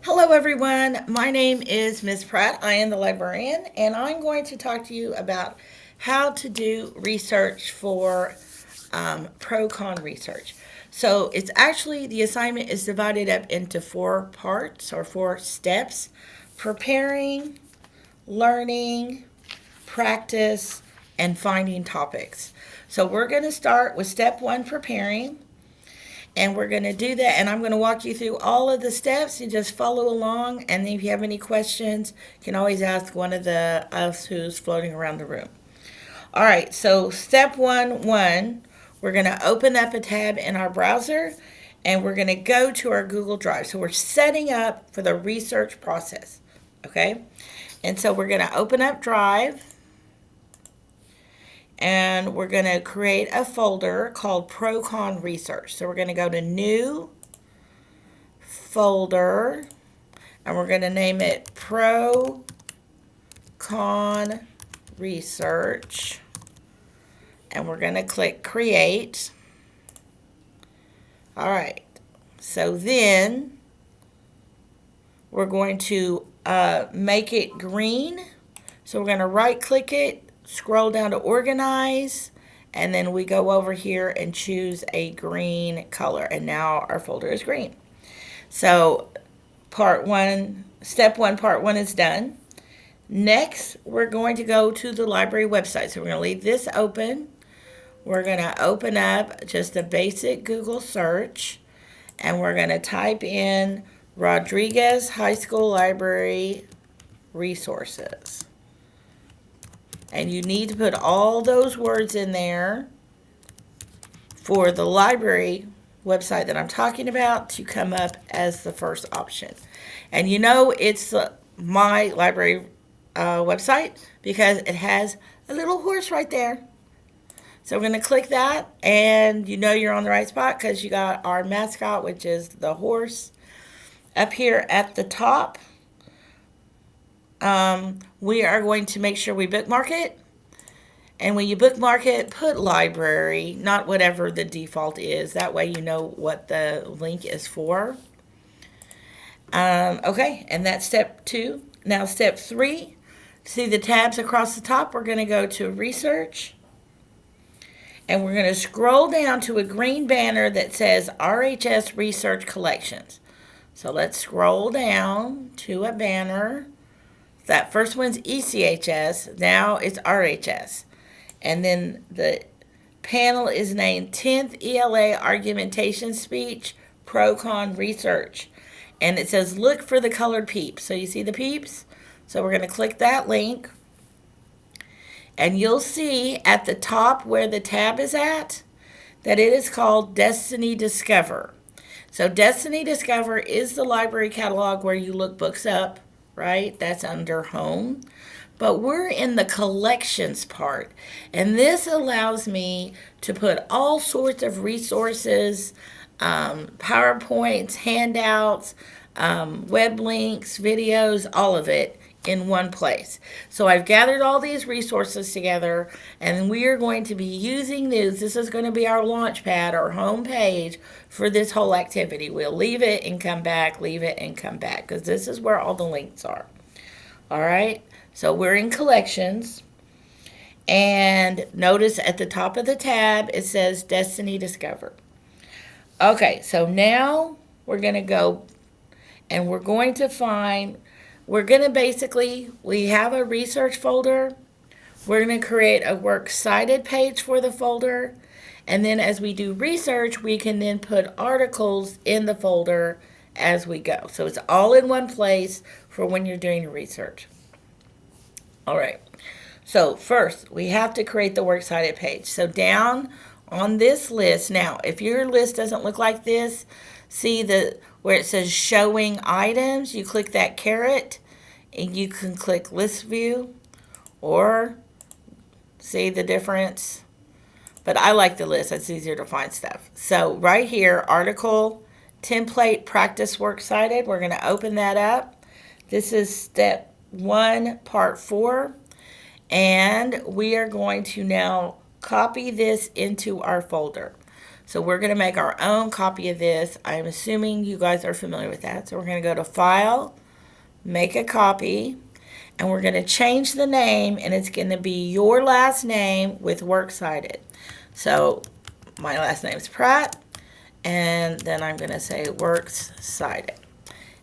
Hello everyone, my name is Ms. Pratt. I am the librarian and I'm going to talk to you about how to do research for pro-con research. So it's actually, the assignment is divided up into 4 parts or 4 steps: preparing, learning, practice, and finding topics. So we're going to start with step 1, preparing. And we're going to do that, and I'm going to walk you through all of the steps. You just follow along, and if you have any questions, you can always ask one of the us who's floating around the room. All right, so step one, we're going to open up a tab in our browser, and we're going to go to our Google Drive. So we're setting up for the research process, okay? And so we're going to open up Drive, and we're going to create a folder called Pro-Con Research. So we're going to go to New Folder, and we're going to name it Pro-Con Research, and we're going to click Create. All right, so then we're going to make it green. So we're going to right-click it, scroll down to Organize, and then we go over here and choose a green color, and now our folder is green. So step 1, part 1 is done. Next, we're going to go to the library website. So we're going to leave this open. We're going to open up just a basic Google search, and we're going to type in Rodriguez High School Library resources. And you need to put all those words in there for the library website that I'm talking about to come up as the first option. And you know it's my library website because it has a little horse right there. So we're going to click that, and you know you're on the right spot because you got our mascot, which is the horse, up here at the top. We are going to make sure we bookmark it. And when you bookmark it, put library, not whatever the default is. That way you know what the link is for. Okay, and that's step 2. Now step 3, see the tabs across the top? We're going to go to Research. And we're going to scroll down to a green banner that says RHS Research Collections. So let's scroll down to a banner. That first one's ECHS, now it's RHS. And then the panel is named 10th ELA Argumentation Speech Pro-Con Research. And it says look for the colored peeps. So you see the peeps? So we're going to click that link. And you'll see at the top where the tab is at that it is called Destiny Discover. So Destiny Discover is the library catalog where you look books up, right? That's under Home. But we're in the collections part, and this allows me to put all sorts of resources, PowerPoints, handouts, web links, videos, all of it in one place. So I've gathered all these resources together, and we are going to be using these. This is going to be our launch pad, our home page for this whole activity. We'll leave it and come back, leave it and come back, because this is where all the links are. All right, so we're in collections, and notice at the top of the tab it says Destiny Discover. Okay, so now we're going to go and we're going to find, we have a research folder. We're going to create a works cited page for the folder, and then as we do research, we can then put articles in the folder as we go. So it's all in one place for when you're doing your research. All right. So first, we have to create the works cited page. So down on this list, now, if your list doesn't look like this, see where it says showing items, you click that caret, and you can click list view, or see the difference. But I like the list. It's easier to find stuff. So right here, article template practice works cited. We're going to open that up. This is step 1, part 4. And we are going to now copy this into our folder. So we're going to make our own copy of this. I'm assuming you guys are familiar with that. So we're going to go to File, Make a Copy, and we're going to change the name, and it's going to be your last name with works cited. So my last name is Pratt, and then I'm going to say works cited.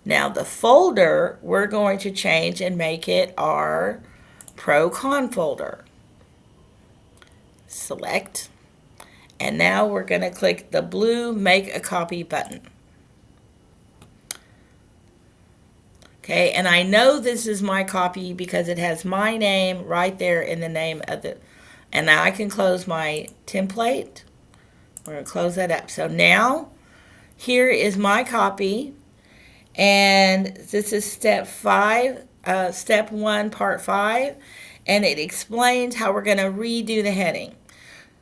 Now the folder, we're going to change and make it our Pro-Con folder. Select. And now we're going to click the blue Make a Copy button. Okay, and I know this is my copy because it has my name right there in the name of the, and now I can close my template. We're going to close that up. So now, here is my copy. And this is step 1, part 5, and it explains how we're going to redo the heading.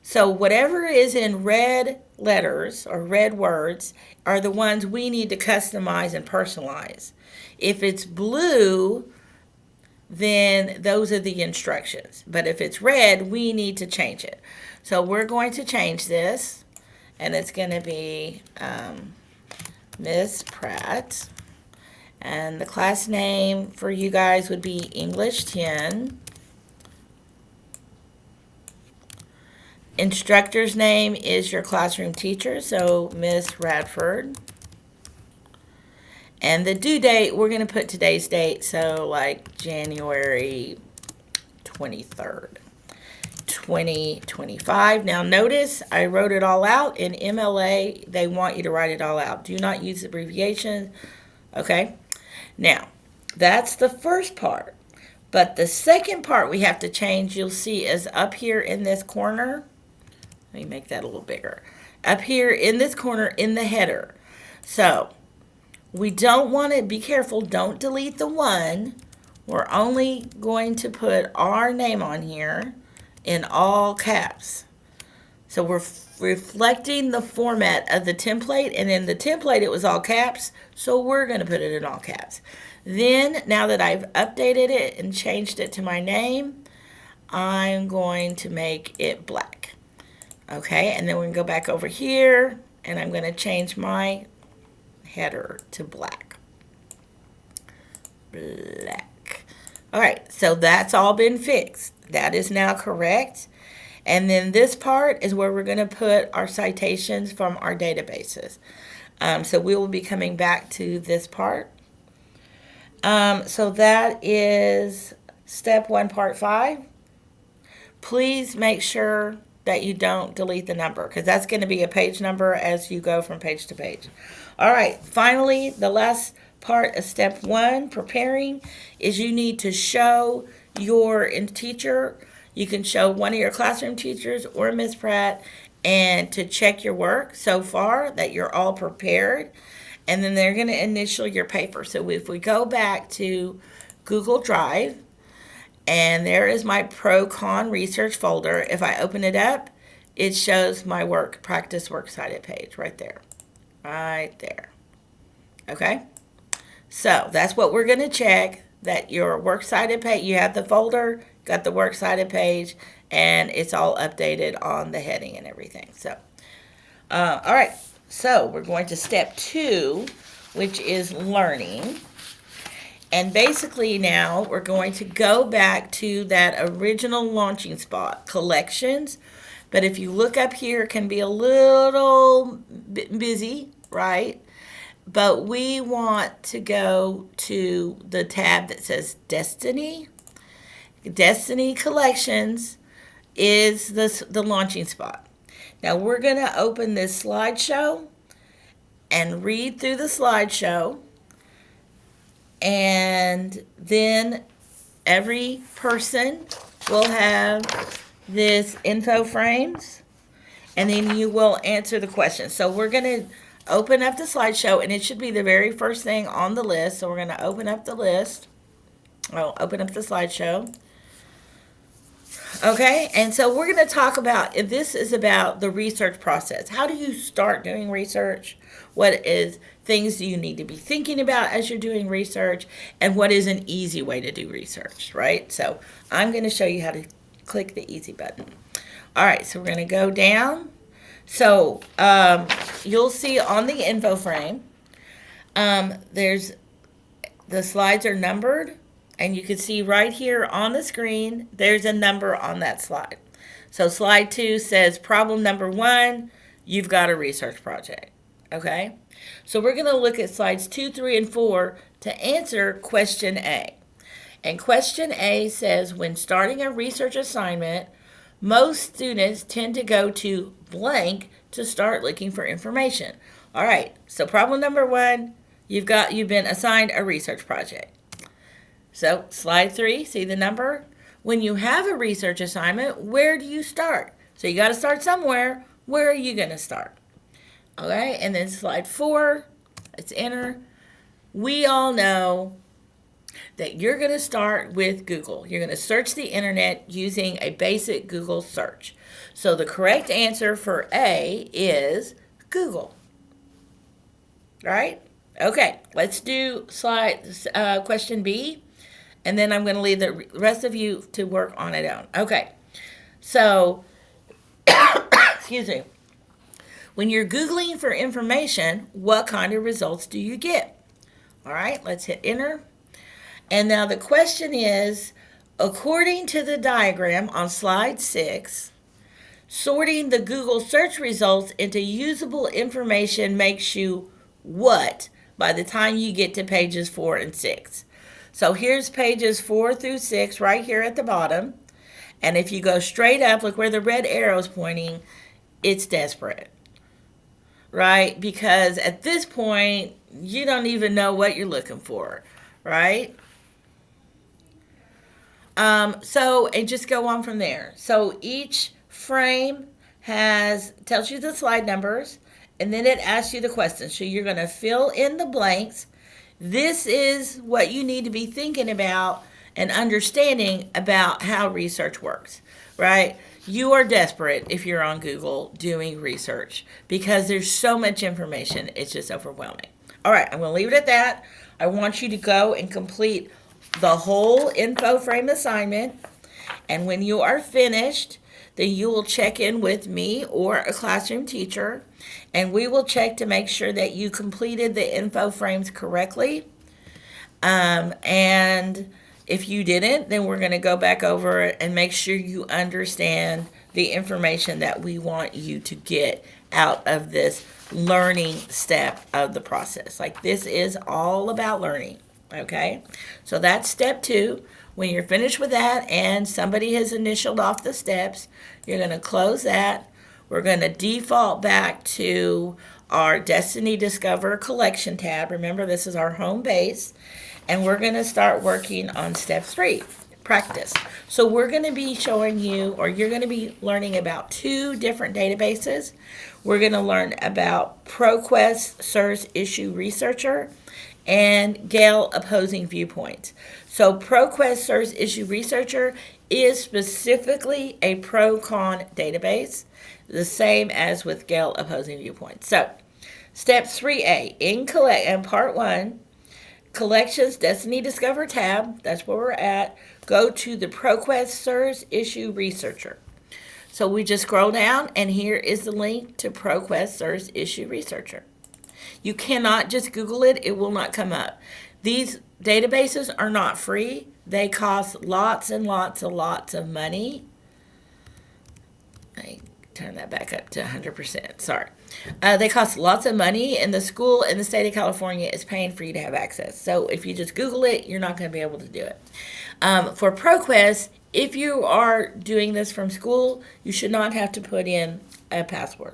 So whatever is in red letters or red words are the ones we need to customize and personalize. If it's blue, then those are the instructions. But if it's red, we need to change it. So we're going to change this, and it's going to be Miss Pratt. And the class name for you guys would be English 10. Instructor's name is your classroom teacher, so Miss Radford. And the due date, we're going to put today's date, so like January 23rd, 2025. Now notice I wrote it all out. In MLA, they want you to write it all out. Do not use abbreviations. Okay. Now, that's the first part. But the second part we have to change, you'll see, is up here in this corner. Let me make that a little bigger. Up here in this corner in the header. So, we don't want to, be careful, don't delete the 1. We're only going to put our name on here in all caps. So we're reflecting the format of the template, and in the template it was all caps, so we're going to put it in all caps. Then, now that I've updated it and changed it to my name, I'm going to make it black. Okay, and then we can go back over here, and I'm going to change my header to black. Black. All right, so that's all been fixed. That is now correct. And then this part is where we're going to put our citations from our databases. So we will be coming back to this part. So that is step 1, part 5. Please make sure that you don't delete the number, because that's going to be a page number as you go from page to page. All right, finally, the last part of step 1, preparing, is you need to show your teacher. You can show one of your classroom teachers or Ms. Pratt, and to check your work so far that you're all prepared. And then they're going to initial your paper. So if we go back to Google Drive, and there is my Pro-Con research folder. If I open it up, it shows my work, practice works cited page right there. Right there. Okay? So that's what we're going to check, that your works cited page, you have the folder, got the works cited page, and it's all updated on the heading and everything. So, all right. So we're going to step 2, which is learning. And basically now we're going to go back to that original launching spot, collections. But if you look up here, it can be a little bit busy, right? But we want to go to the tab that says Destiny. Destiny Collections is the launching spot. Now we're going to open this slideshow and read through the slideshow. And then every person will have this info frames, and then you will answer the questions. So we're going to open up the slideshow, and it should be the very first thing on the list. So we're going to open up the list. Open up the slideshow. Okay, and so we're going to talk about, if this is about the research process. How do you start doing research? What is things do you need to be thinking about as you're doing research? And what is an easy way to do research, right? So I'm going to show you how to click the easy button. All right, so we're going to go down So you'll see on the info frame, there's the slides are numbered, and you can see right here on the screen, there's a number on that slide. So slide 2 says problem number 1, you've got a research project. Okay? So we're going to look at slides 2, 3, and 4 to answer question A. And question A says, when starting a research assignment, most students tend to go to blank to start looking for information. All right, so problem number 1, you've been assigned a research project. So slide 3, see the number? When you have a research assignment, where do you start? So you got to start somewhere. Where are you going to start? Okay, and then slide 4, let's enter. We all know that you're going to start with Google. You're going to search the internet using a basic Google search. So the correct answer for A is Google. Right? Okay, let's do question B, and then I'm going to leave the rest of you to work on it out. Okay, so, excuse me. When you're Googling for information, what kind of results do you get? All right, let's hit enter. And now the question is, according to the diagram on slide 6, sorting the Google search results into usable information makes you what by the time you get to pages 4 and 6? So here's pages 4 through 6 right here at the bottom. And if you go straight up, look where the red arrow is pointing, it's desperate. Right? Because at this point, you don't even know what you're looking for. Right? And just go on from there. So each frame tells you the slide numbers, and then it asks you the questions. So you're going to fill in the blanks. This is what you need to be thinking about and understanding about how research works, right? You are desperate if you're on Google doing research because there's so much information. It's just overwhelming. All right, I'm going to leave it at that. I want you to go and complete the whole info frame assignment, and when you are finished, then you will check in with me or a classroom teacher, and we will check to make sure that you completed the info frames correctly. And if you didn't, then we're going to go back over it and make sure you understand the information that we want you to get out of this learning step of the process. Like, this is all about learning. Okay, so that's step 2. When you're finished with that and somebody has initialed off the steps, you're going to close that. We're going to default back to our Destiny Discover collection tab. Remember, this is our home base. And we're going to start working on step 3, practice. So we're going to be showing you, or you're going to be learning about 2 different databases. We're going to learn about ProQuest Search Issue Researcher and Gale Opposing Viewpoints. So ProQuest Search Issue Researcher is specifically a pro-con database, the same as with Gale Opposing Viewpoints. So step 3A, in part 1, Collections Destiny Discover tab, that's where we're at. Go to the ProQuest Search Issue Researcher. So we just scroll down, and here is the link to ProQuest Search Issue Researcher. You cannot just Google it. It will not come up. These databases are not free. They cost lots and lots and lots of money. I turn that back up to 100%. Sorry. They cost lots of money, and the school in the state of California is paying for you to have access. So if you just Google it, you're not going to be able to do it. For ProQuest, if you are doing this from school, you should not have to put in a password.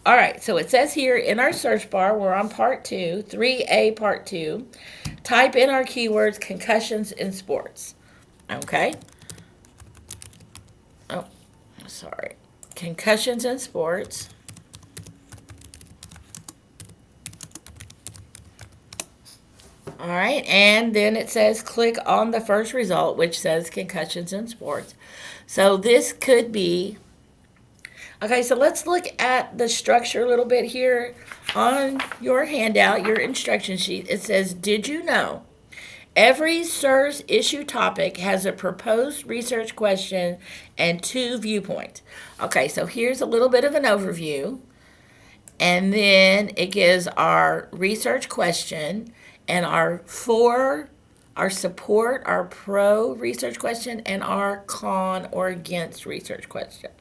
All right, so it says here in our search bar, we're on part 2, 3A part 2. Type in our keywords, concussions in sports. Okay. Oh, sorry. Concussions in sports. All right, and then it says click on the first result, which says concussions in sports. So this could be, okay, so let's look at the structure a little bit here. On your handout, your instruction sheet, it says, did you know Every SIRS issue topic has a proposed research question and 2 viewpoints. Okay, so here's a little bit of an overview. And then it gives our research question and our support, our pro research question, and our con or against research question.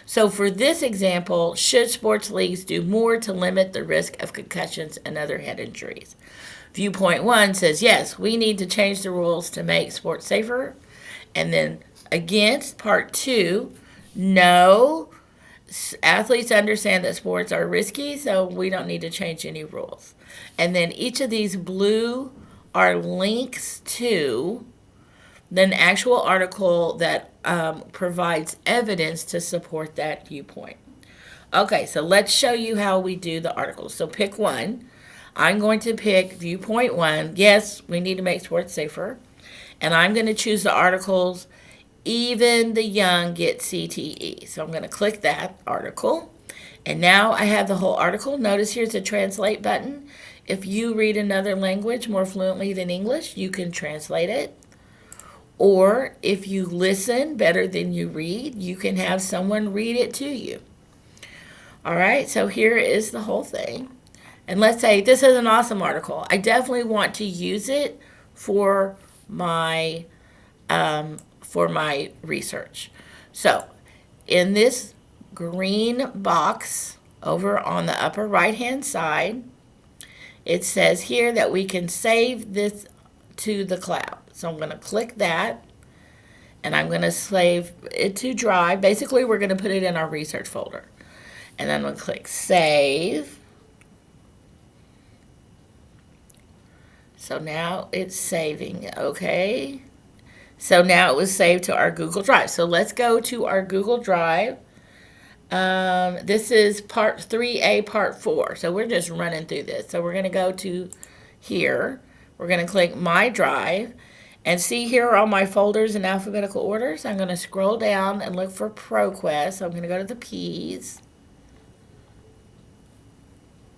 So for this example, should sports leagues do more to limit the risk of concussions and other head injuries? Viewpoint 1 says, yes, we need to change the rules to make sports safer. And then against part 2, no, athletes understand that sports are risky, so we don't need to change any rules. And then each of these blue are links to an actual article that provides evidence to support that viewpoint. Okay, so let's show you how we do the articles. So pick one. I'm going to pick viewpoint 1. Yes, we need to make sports safer. And I'm going to choose the articles, even the young get CTE. So I'm going to click that article. And now I have the whole article. Notice here's a translate button. If you read another language more fluently than English, you can translate it. Or if you listen better than you read, you can have someone read it to you. All right, so here is the whole thing. And let's say this is an awesome article. I definitely want to use it for my research. So in this green box over on the upper right-hand side, it says here that we can save this to the cloud. So I'm going to click that, and I'm going to save it to Drive. Basically, we're going to put it in our research folder. And then I'm going to click Save. So now it's saving, okay? So now it was saved to our Google Drive. So let's go to our Google Drive. This is part 3A, part 4. So we're just running through this. So we're going to go to here. We're going to click My Drive. And see, here are all my folders in alphabetical order. So I'm going to scroll down and look for ProQuest. So I'm going to go to the P's.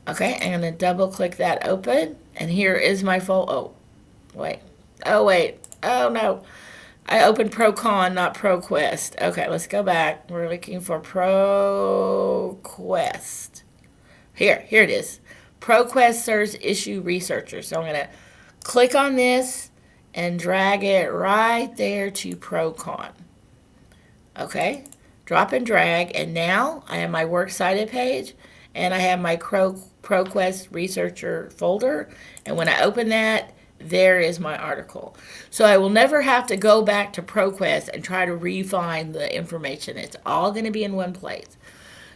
Okay, I'm going to double click that open. And here is my oh wait, oh no. I opened ProCon, not ProQuest. Okay, let's go back. We're looking for ProQuest. Here it is. ProQuest SIRS Issue Researcher. So I'm going to click on this and drag it right there to ProCon. Okay, drop and drag, and now I have my works cited page, and I have my ProQuest Researcher folder, and when I open that, there is my article. So I will never have to go back to ProQuest and try to refine the information. It's all going to be in one place.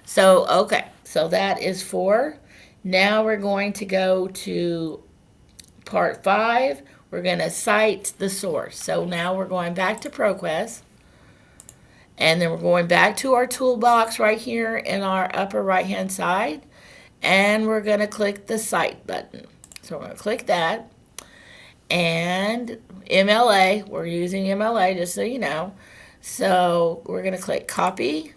So, okay, so that is 4. Now we're going to go to part 5. We're going to cite the source. So now we're going back to ProQuest. And then we're going back to our toolbox right here in our upper right-hand side. And we're going to click the Cite button. So we're going to click that. And MLA, we're using MLA just so you know. So we're going to click Copy.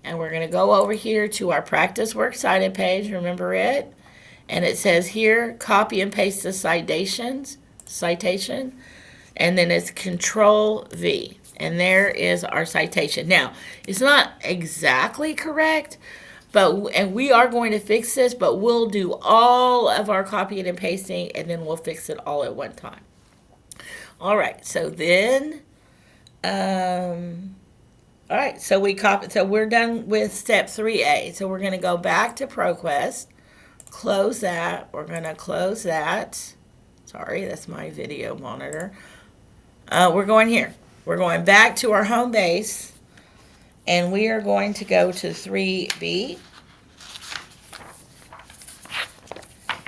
And we're going to go over here to our Practice Works Cited page. Remember it? And it says here, copy and paste the citation. And then it's Control V. And there is our citation. Now, it's not exactly correct, and we are going to fix this, but we'll do all of our copying and pasting, and then we'll fix it all at one time. All right, so then, all right, so we're done with step 3A. So we're going to go back to ProQuest, close that. We're going to close that. Sorry, that's my video monitor. We're going here. We're going back to our home base, and we are going to go to 3B.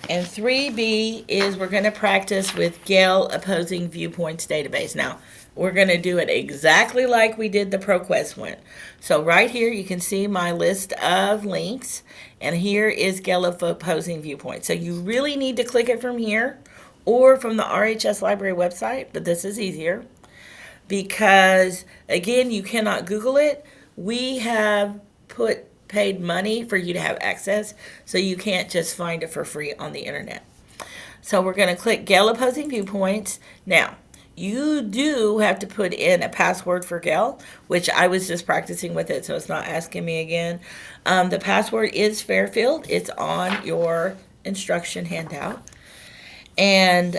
And 3B is we're going to practice with Gale Opposing Viewpoints Database. Now, we're going to do it exactly like we did the ProQuest one. So right here, you can see my list of links, and here is Gale Opposing Viewpoints. So you really need to click it from here or from the RHS Library website, but this is easier. Because, again, you cannot Google it. We have paid money for you to have access, so you can't just find it for free on the internet. So we're going to click Gale Opposing Viewpoints. Now, you do have to put in a password for Gale, which I was just practicing with it, so it's not asking me again. The password is Fairfield. It's on your instruction handout. And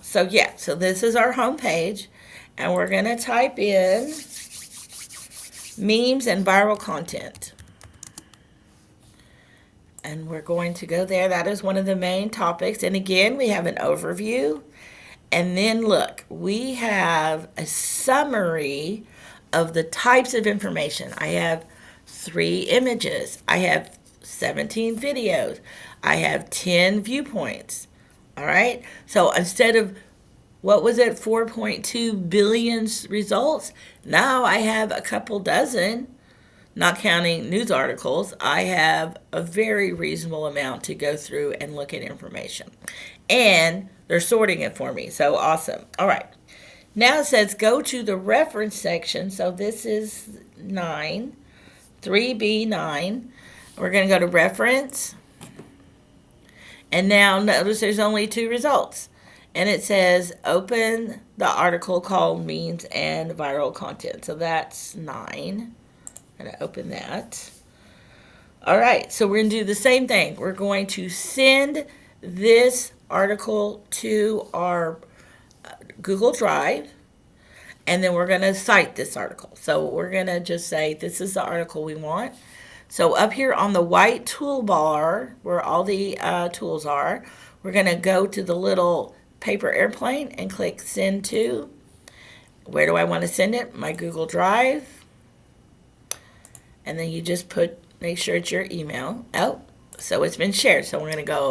so this is our home page, and we're going to type in memes and viral content. And we're going to go there. That is one of the main topics. And again, we have an overview. And then look, we have a summary of the types of information. I have 3 images. I have 17 videos. I have 10 viewpoints. All right. So instead of, what was it, 4.2 billion results, now I have a couple dozen, not counting news articles. I have a very reasonable amount to go through and look at information. And they're sorting it for me. So awesome. All right. Now it says go to the reference section. So this is 9, 3B9. We're going to go to reference. And now notice there's only 2 results. And it says open the article called memes and viral content. So that's 9. I'm going to open that. All right, so we're going to do the same thing. We're going to send this article to our Google Drive, and then we're going to cite this article. So we're going to just say this is the article we want. So up here on the white toolbar, where all the tools are, we're going to go to the little paper airplane and click Send To. Where do I want to send it? My Google Drive. And then you just make sure it's your email. Oh, so it's been shared. So we're going to go